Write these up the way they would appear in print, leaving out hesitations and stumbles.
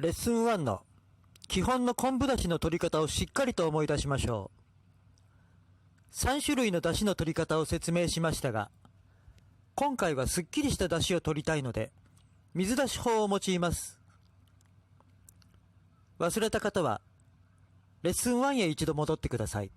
レッスン1の基本の昆布だしの取り方をしっかりと思い出しましょう。3種類のだしの取り方を説明しましたが、今回はすっきりしただしを取りたいので、水出し法を用います。忘れた方は、レッスン1へ一度戻ってください。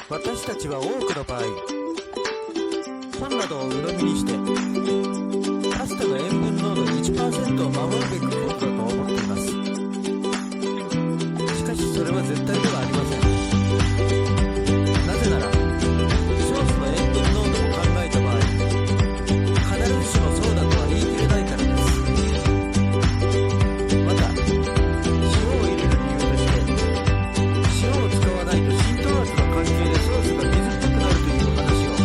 私たちは多くの場合、本などを鵜呑みにしてパスタの塩分濃度 1% を守るべきことだと思っています。しかしそれは絶対ではありません。なぜならソースの塩分濃度も考えた場合、必ずしもそうだとは言い切れないからです。また塩を入れる理由として、塩を使わないと浸透圧の関係でソースが水っぽくなるという話を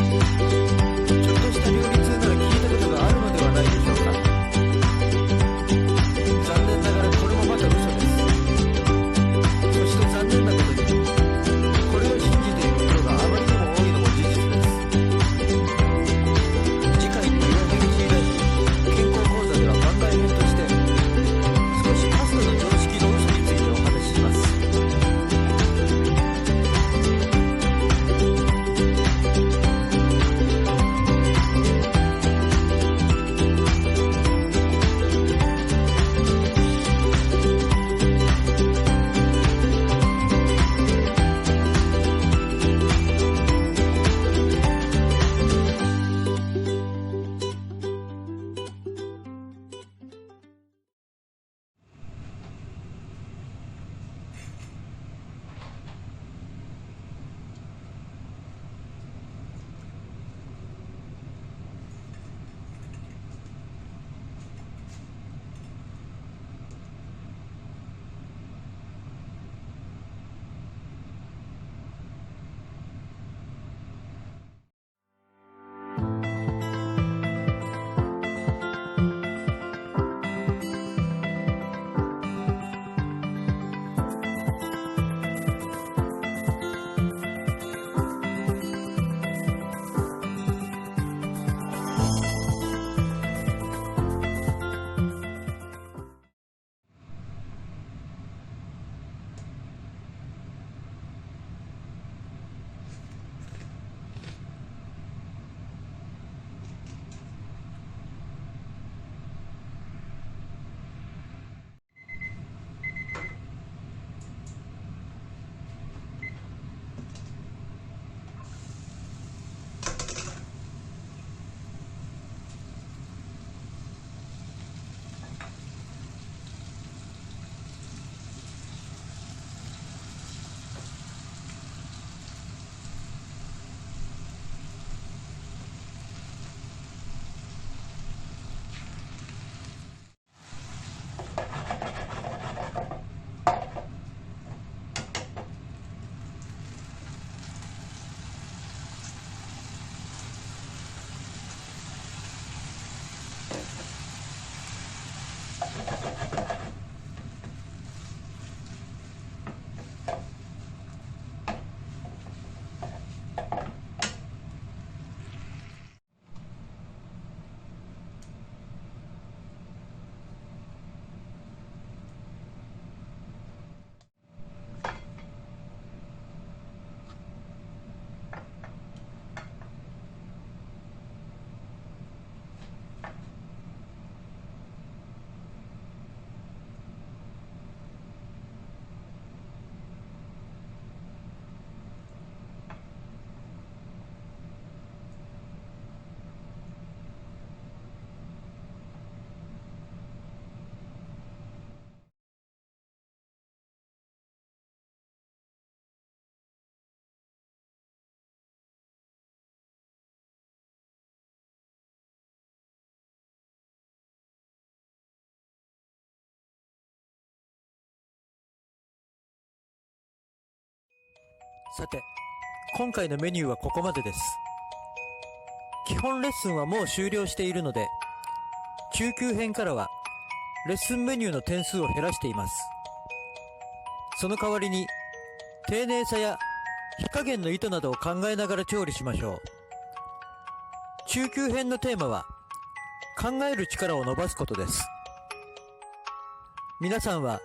ちょっとした料理通なら聞いたことがあるのではないでしょうか。残念ながらこれもまた嘘です。そして残念なことさて、今回のメニューはここまでです。基本レッスンはもう終了しているので、中級編からはレッスンメニューの点数を減らしています。その代わりに、丁寧さや火加減の意図などを考えながら調理しましょう。中級編のテーマは、考える力を伸ばすことです。皆さんは、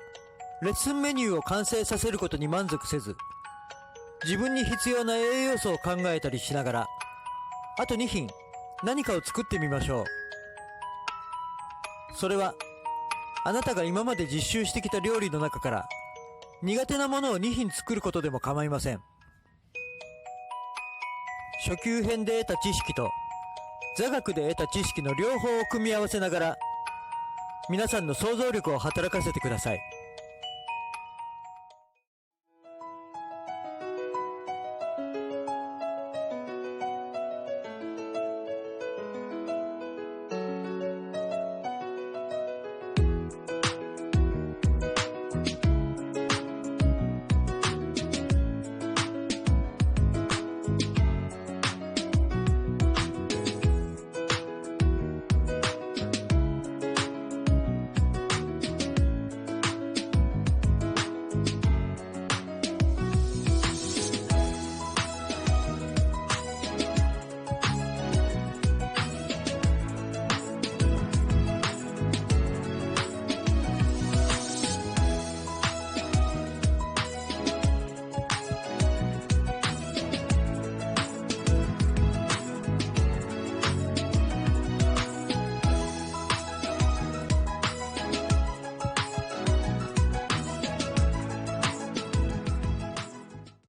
レッスンメニューを完成させることに満足せず、自分に必要な栄養素を考えたりしながら、あと2品、何かを作ってみましょう。それは、あなたが今まで実習してきた料理の中から、苦手なものを2品作ることでも構いません。初級編で得た知識と、座学で得た知識の両方を組み合わせながら、皆さんの想像力を働かせてください。